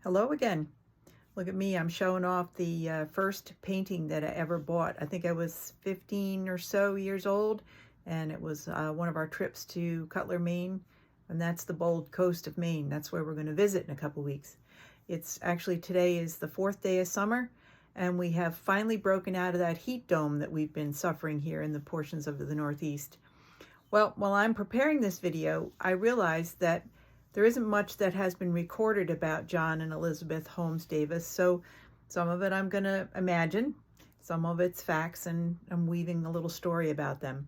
Hello again. Look at me, I'm showing off the first painting that I ever bought. I think I was 15 or so years old, and it was one of our trips to Cutler, Maine, and that's the bold coast of Maine. That's where we're going to visit in a couple weeks. It's actually, today is the fourth day of summer, and we have finally broken out of that heat dome that we've been suffering here in the portions of the Northeast. Well, while I'm preparing this video, I realized that there isn't much that has been recorded about John and Elizabeth Holmes Davis, so some of it I'm going to imagine, some of it's facts, and I'm weaving a little story about them.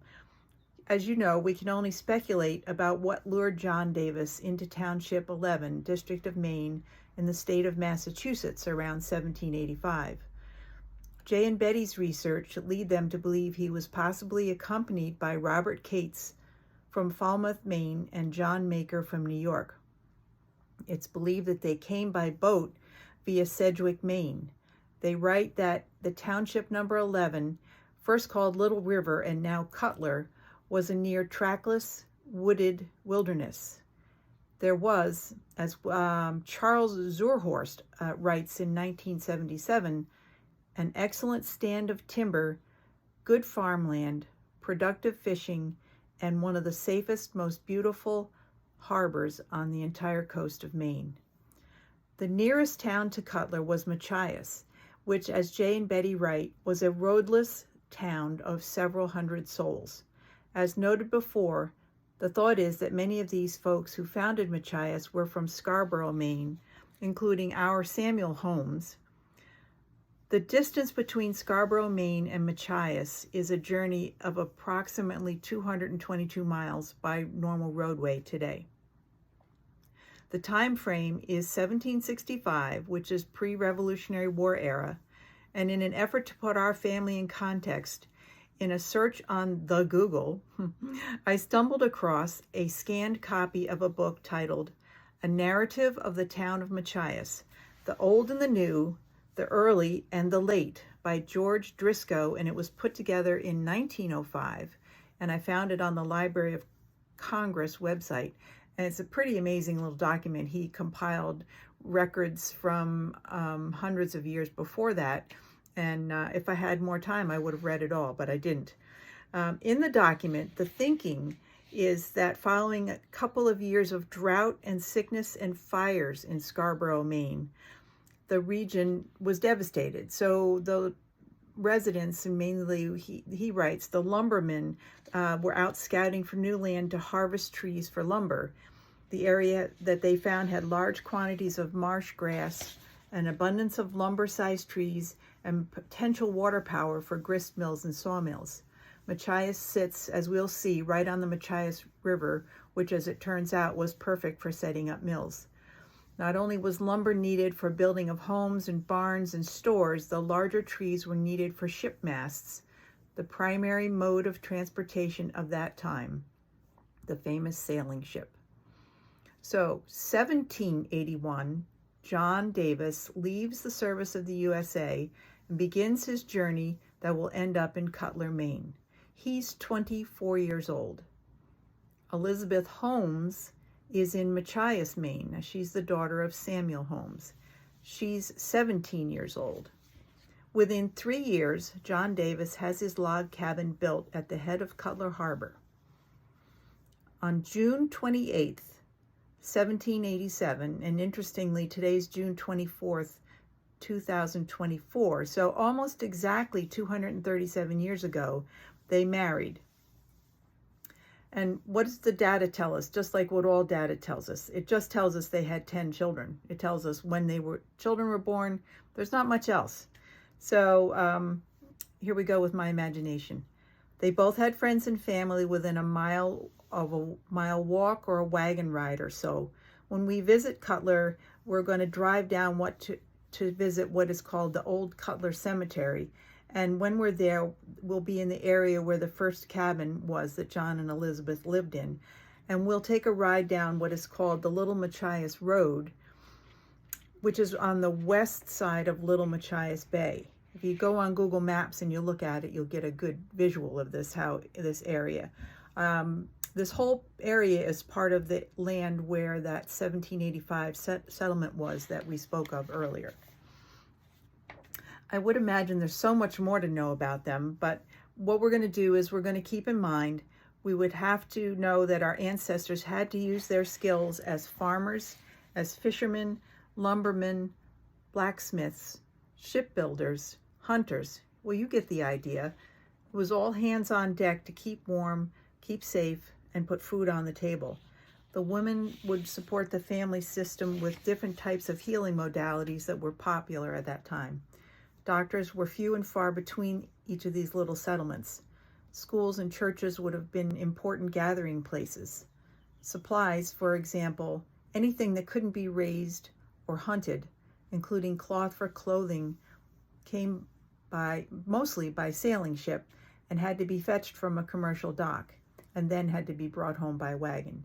As you know, we can only speculate about what lured John Davis into Township 11, District of Maine, in the state of Massachusetts around 1785. Jay and Betty's research lead them to believe he was possibly accompanied by Robert Cates from Falmouth, Maine, and John Maker from New York. It's believed that they came by boat via Sedgwick, Maine. They write that the township number 11, first called Little River and now Cutler, was a near trackless, wooded wilderness. There was, as Charles Zurhorst writes in 1977, an excellent stand of timber, good farmland, productive fishing, and one of the safest, most beautiful harbors on the entire coast of Maine. The nearest town to Cutler was Machias, which, as Jay and Betty write, was a roadless town of several hundred souls. As noted before, the thought is that many of these folks who founded Machias were from Scarborough, Maine, including our Samuel Holmes. The distance between Scarborough, Maine and Machias is a journey of approximately 222 miles by normal roadway today. The time frame is 1765, which is pre-Revolutionary War era, and in an effort to put our family in context, in a search on the Google, I stumbled across a scanned copy of a book titled A Narrative of the Town of Machias, The Old and the New, the Early and the Late by George Driscoll, and it was put together in 1905, and I found it on the Library of Congress website, and it's a pretty amazing little document. He compiled records from hundreds of years before that, and if I had more time I would have read it all, but I didn't. In the document, the thinking is that following a couple of years of drought and sickness and fires in Scarborough, Maine, the region was devastated. So the residents, and mainly he writes, the lumbermen were out scouting for new land to harvest trees for lumber. The area that they found had large quantities of marsh grass, an abundance of lumber-sized trees, and potential water power for grist mills and sawmills. Machias sits, as we'll see, right on the Machias River, which, as it turns out, was perfect for setting up mills. Not only was lumber needed for building of homes and barns and stores, the larger trees were needed for ship masts, the primary mode of transportation of that time, the famous sailing ship. So, 1781, John Davis leaves the service of the USA and begins his journey that will end up in Cutler, Maine. He's 24 years old. Elizabeth Holmes is in Machias, Maine. Now, she's the daughter of Samuel Holmes. She's 17 years old. Within 3 years, John Davis has his log cabin built at the head of Cutler Harbor. On June 28th, 1787, and interestingly, today's June 24th, 2024, so almost exactly 237 years ago, they married. And what does the data tell us? Just like what all data tells us. It just tells us they had 10 children. It tells us when children were born. There's not much else. So here we go with my imagination. They both had friends and family within a mile walk or a wagon ride or so. When we visit Cutler, we're going to drive down to visit what is called the Old Cutler Cemetery. And when we're there, we'll be in the area where the first cabin was that John and Elizabeth lived in. And we'll take a ride down what is called the Little Machias Road, which is on the west side of Little Machias Bay. If you go on Google Maps and you look at it, you'll get a good visual of this area. This whole area is part of the land where that 1785 settlement was that we spoke of earlier. I would imagine there's so much more to know about them, but what we're going to do is we're going to keep in mind we would have to know that our ancestors had to use their skills as farmers, as fishermen, lumbermen, blacksmiths, shipbuilders, hunters. Well, you get the idea. It was all hands on deck to keep warm, keep safe, and put food on the table. The women would support the family system with different types of healing modalities that were popular at that time. Doctors were few and far between each of these little settlements. Schools and churches would have been important gathering places. Supplies, for example, anything that couldn't be raised or hunted, including cloth for clothing, came mostly by sailing ship and had to be fetched from a commercial dock and then had to be brought home by wagon.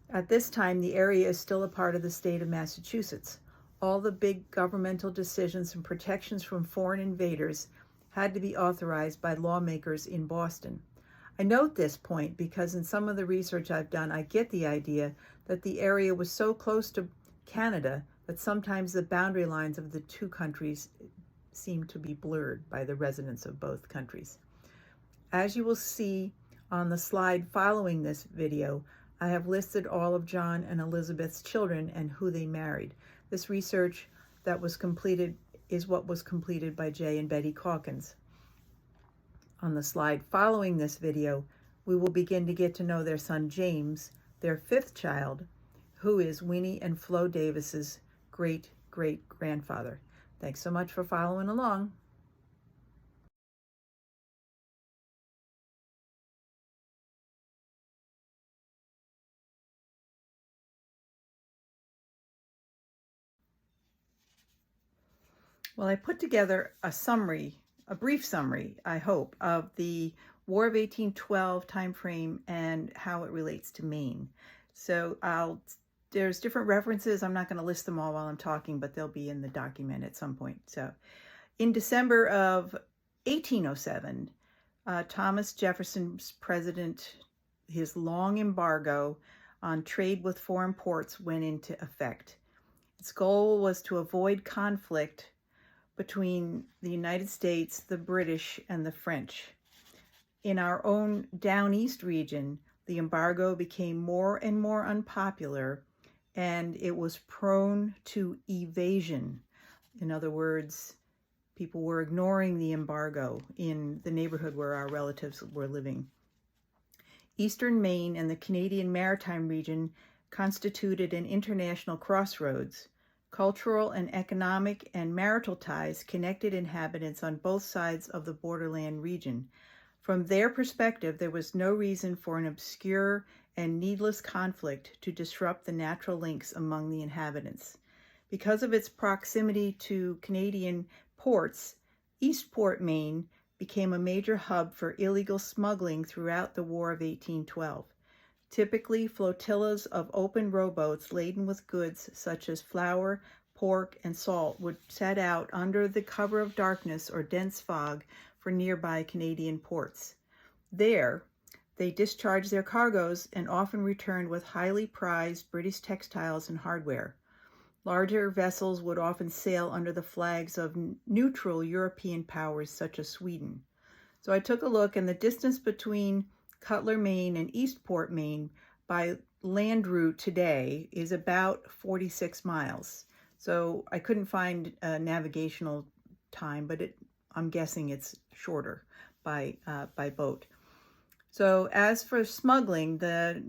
At this time, the area is still a part of the state of Massachusetts. All the big governmental decisions and protections from foreign invaders had to be authorized by lawmakers in Boston. I note this point because in some of the research I've done, I get the idea that the area was so close to Canada that sometimes the boundary lines of the two countries seem to be blurred by the residents of both countries. As you will see on the slide following this video, I have listed all of John and Elizabeth's children and who they married. This research that was completed is what was completed by Jay and Betty Calkins. On the slide following this video, we will begin to get to know their son James, their fifth child, who is Winnie and Flo Davis's great-great-grandfather. Thanks so much for following along. Well, I put together a brief summary, I hope, of the War of 1812 timeframe and how it relates to Maine. So there's different references. I'm not going to list them all while I'm talking, but they'll be in the document at some point. So in December of 1807, Thomas Jefferson's president, his long embargo on trade with foreign ports went into effect. Its goal was to avoid conflict between the United States, the British, and the French. In our own Down East region, the embargo became more and more unpopular, and it was prone to evasion. In other words, people were ignoring the embargo in the neighborhood where our relatives were living. Eastern Maine and the Canadian Maritime region constituted an international crossroads. Cultural and economic and marital ties connected inhabitants on both sides of the borderland region. From their perspective, there was no reason for an obscure and needless conflict to disrupt the natural links among the inhabitants. Because of its proximity to Canadian ports, Eastport, Maine, became a major hub for illegal smuggling throughout the War of 1812. Typically, flotillas of open rowboats laden with goods such as flour, pork, and salt would set out under the cover of darkness or dense fog for nearby Canadian ports. There, they discharged their cargoes and often returned with highly prized British textiles and hardware. Larger vessels would often sail under the flags of neutral European powers such as Sweden. So I took a look, and the distance between Cutler, Maine, and Eastport, Maine, by land route today is about 46 miles. So I couldn't find a navigational time, but I'm guessing it's shorter by boat. So as for smuggling, the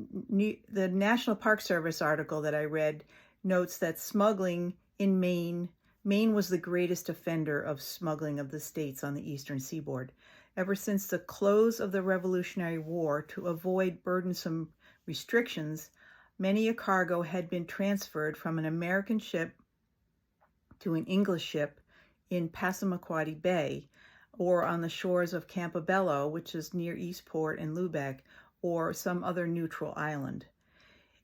National Park Service article that I read notes that smuggling in Maine was the greatest offender of smuggling of the states on the eastern seaboard. Ever since the close of the Revolutionary War, to avoid burdensome restrictions, many a cargo had been transferred from an American ship to an English ship in Passamaquoddy Bay, or on the shores of Campobello, which is near Eastport and Lubec, or some other neutral island.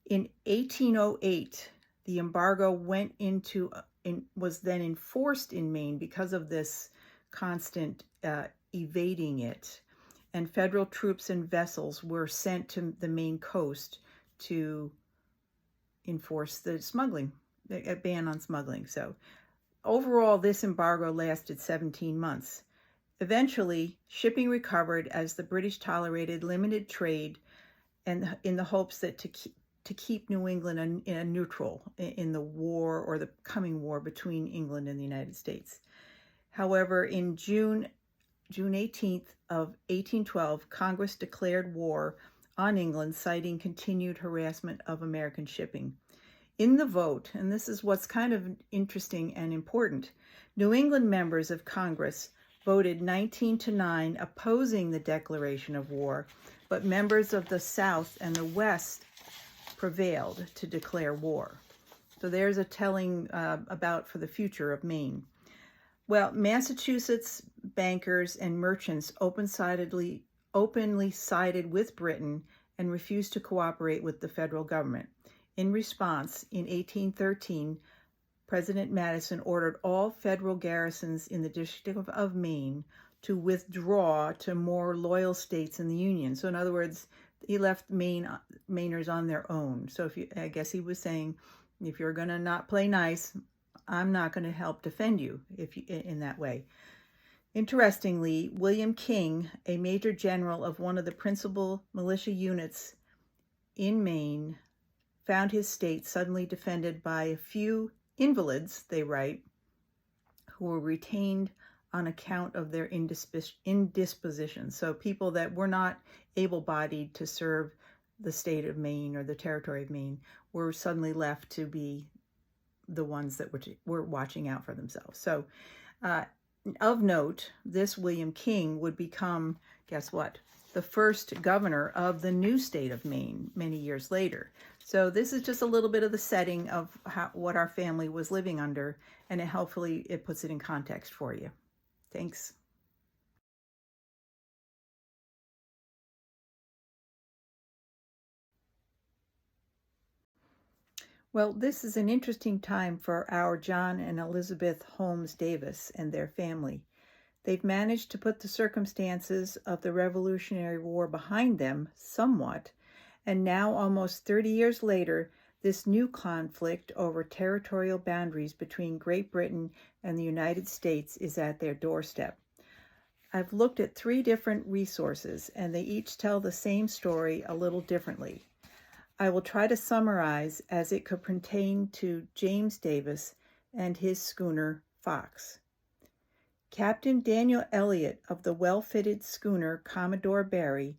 In 1808, the embargo was then enforced in Maine because of this constant evading it. and federal troops and vessels were sent to the Maine coast to enforce the smuggling, a ban on smuggling. So overall, this embargo lasted 17 months. Eventually, shipping recovered as the British tolerated limited trade and in the hopes that to keep New England in a neutral in the war or the coming war between England and the United States. However, in June 18th of 1812, Congress declared war on England, citing continued harassment of American shipping. In the vote, and this is what's kind of interesting and important, New England members of Congress voted 19-9 opposing the declaration of war, but members of the South and the West prevailed to declare war. So there's a telling about for the future of Maine. Well, Massachusetts bankers and merchants openly sided with Britain and refused to cooperate with the federal government. In response, in 1813, President Madison ordered all federal garrisons in the District of Maine to withdraw to more loyal states in the Union. So in other words, he left Mainers on their own. So I guess he was saying, if you're going to not play nice, I'm not going to help defend you in that way. Interestingly, William King, a major general of one of the principal militia units in Maine, found his state suddenly defended by a few invalids, they write, who were retained on account of their indisposition. So people that were not able-bodied to serve the state of Maine or the territory of Maine were suddenly left to be the ones that were watching out for themselves. So of note, this William King would become, guess what, the first governor of the new state of Maine many years later. So this is just a little bit of the setting of what our family was living under, and hopefully it puts it in context for you. Thanks. Well, this is an interesting time for our John and Elizabeth Holmes Davis and their family. They've managed to put the circumstances of the Revolutionary War behind them somewhat, and now, almost 30 years later, this new conflict over territorial boundaries between Great Britain and the United States is at their doorstep. I've looked at 3 different resources, and they each tell the same story a little differently. I will try to summarize as it could pertain to James Davis and his schooner Fox. Captain Daniel Elliott of the well-fitted schooner Commodore Barry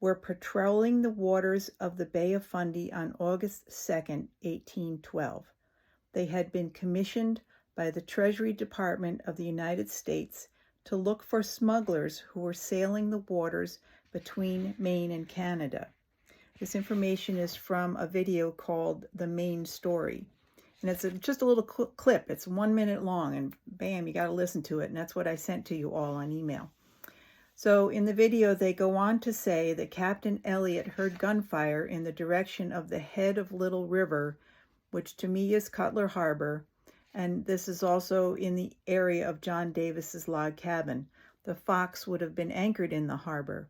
were patrolling the waters of the Bay of Fundy on August 2nd, 1812. They had been commissioned by the Treasury Department of the United States to look for smugglers who were sailing the waters between Maine and Canada. This information is from a video called The Maine Story. And it's just a little clip. It's 1 minute long, and bam, you got to listen to it. And that's what I sent to you all on email. So in the video, they go on to say that Captain Elliott heard gunfire in the direction of the head of Little River, which to me is Cutler Harbor. And this is also in the area of John Davis's log cabin. The Fox would have been anchored in the harbor.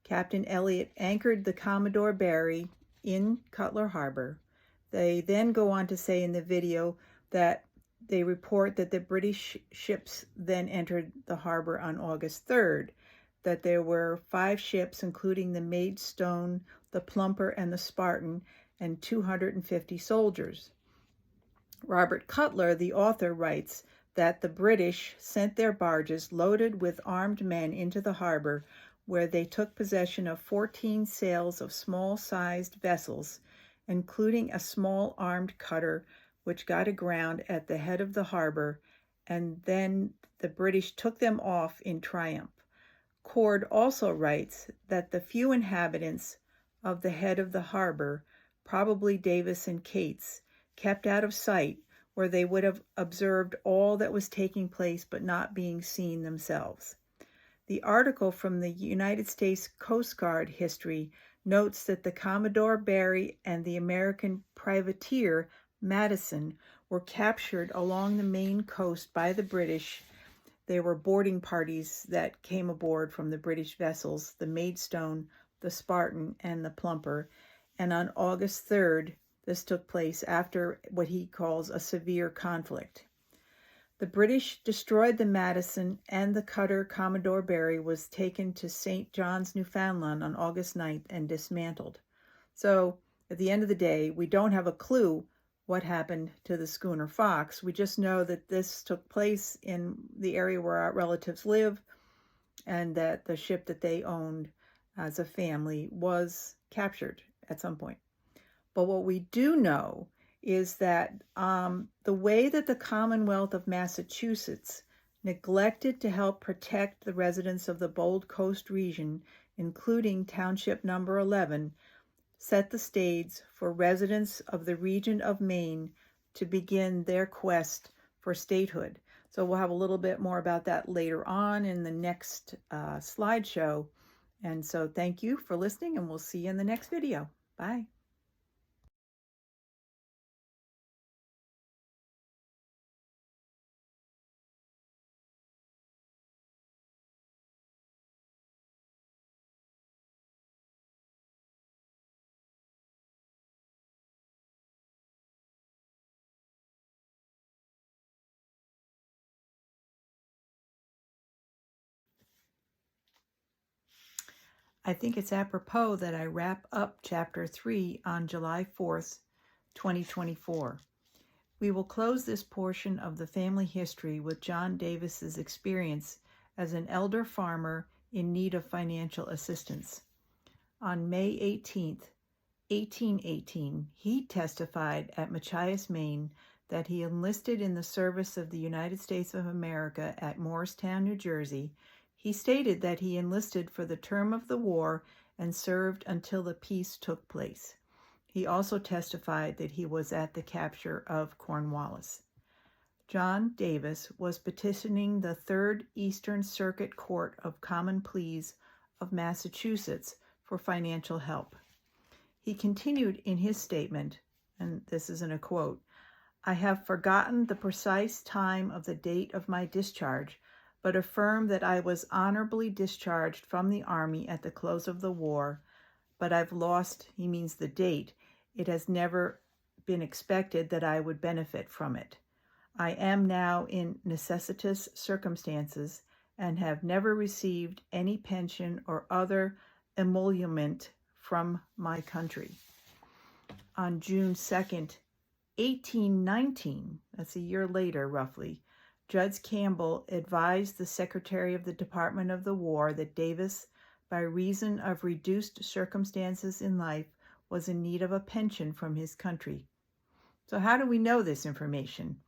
Captain Elliott anchored the Commodore Barry in Cutler Harbor. They then go on to say in the video that they report that the British ships then entered the harbor on August 3rd, that there were 5 ships, including the Maidstone, the Plumper, and the Spartan, and 250 soldiers. Robert Cutler, the author, writes that the British sent their barges loaded with armed men into the harbor, where they took possession of 14 sails of small-sized vessels, including a small armed cutter which got aground at the head of the harbor, and then the British took them off in triumph. Cord also writes that the few inhabitants of the head of the harbor, probably Davis and Cates, kept out of sight, where they would have observed all that was taking place but not being seen themselves. The article from the United States Coast Guard history notes that the Commodore Barry and the American privateer Madison were captured along the Maine coast by the British. There were boarding parties that came aboard from the British vessels, the Maidstone, the Spartan, and the Plumper. And on August 3rd, this took place after what he calls a severe conflict. The British destroyed the Madison, and the cutter Commodore Barry was taken to St. John's, Newfoundland on August 9th and dismantled. So at the end of the day, we don't have a clue what happened to the schooner Fox. We just know that this took place in the area where our relatives live, and that the ship that they owned as a family was captured at some point. But what we do know is that the way that the Commonwealth of Massachusetts neglected to help protect the residents of the Bold Coast region, including Township Number 11, set the stage for residents of the region of Maine to begin their quest for statehood. So we'll have a little bit more about that later on in the next slideshow. And so thank you for listening, and we'll see you in the next video. Bye. I think it's apropos that I wrap up Chapter 3 on July 4th, 2024. We will close this portion of the family history with John Davis's experience as an elder farmer in need of financial assistance. On May 18th, 1818, he testified at Machias, Maine, that he enlisted in the service of the United States of America at Morristown, New Jersey. He stated that he enlisted for the term of the war and served until the peace took place. He also testified that he was at the capture of Cornwallis. John Davis was petitioning the Third Eastern Circuit Court of Common Pleas of Massachusetts for financial help. He continued in his statement, and this isn't a quote, "I have forgotten the precise time of the date of my discharge, but affirm that I was honorably discharged from the Army at the close of the war, but I've lost," he means the date, "it has never been expected that I would benefit from it. I am now in necessitous circumstances and have never received any pension or other emolument from my country." On June 2nd, 1819, that's a year later roughly, Judge Campbell advised the Secretary of the Department of the War that Davis, by reason of reduced circumstances in life, was in need of a pension from his country. So how do we know this information?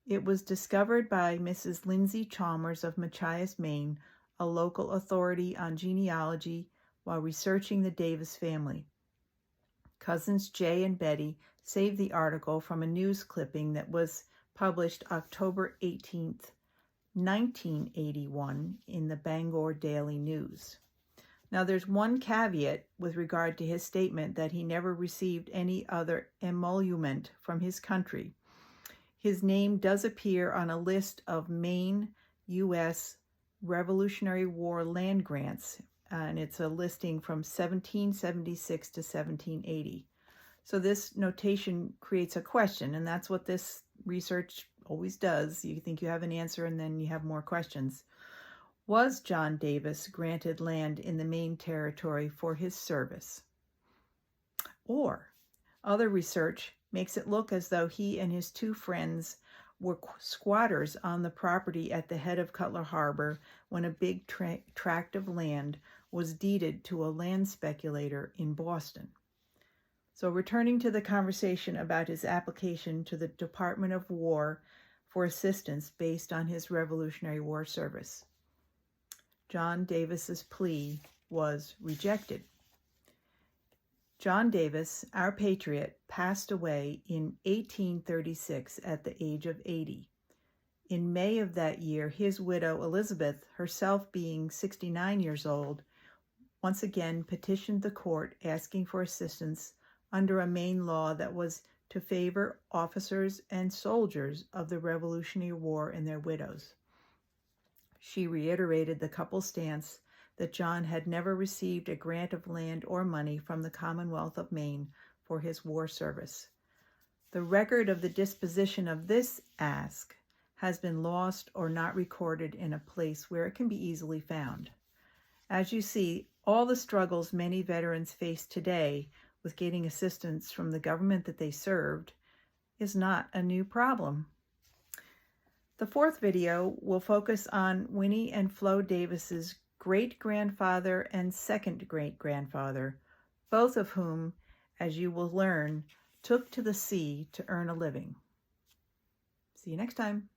It was discovered by Mrs. Lindsay Chalmers of Machias, Maine, a local authority on genealogy, while researching the Davis family. Cousins Jay and Betty saved the article from a news clipping that was published October 18th, 1981 in the Bangor Daily News. Now there's one caveat with regard to his statement that he never received any other emolument from his country. His name does appear on a list of Maine, U.S. Revolutionary War land grants, and it's a listing from 1776 to 1780. So this notation creates a question, and that's what this research always does. You think you have an answer, and then you have more questions. Was John Davis granted land in the Maine Territory for his service? Or other research makes it look as though he and his two friends were squatters on the property at the head of Cutler Harbor when a big tract of land was deeded to a land speculator in Boston. So returning to the conversation about his application to the Department of War for assistance based on his Revolutionary War service. John Davis's plea was rejected. John Davis, our patriot, passed away in 1836 at the age of 80. In May of that year, his widow, Elizabeth, herself being 69 years old, once again petitioned the court asking for assistance under a Maine law that was to favor officers and soldiers of the Revolutionary War and their widows. She reiterated the couple's stance that John had never received a grant of land or money from the Commonwealth of Maine for his war service. The record of the disposition of this ask has been lost or not recorded in a place where it can be easily found. As you see, all the struggles many veterans face today with getting assistance from the government that they served is not a new problem. The fourth video will focus on Winnie and Flo Davis's great-grandfather and second great-grandfather, both of whom, as you will learn, took to the sea to earn a living. See you next time.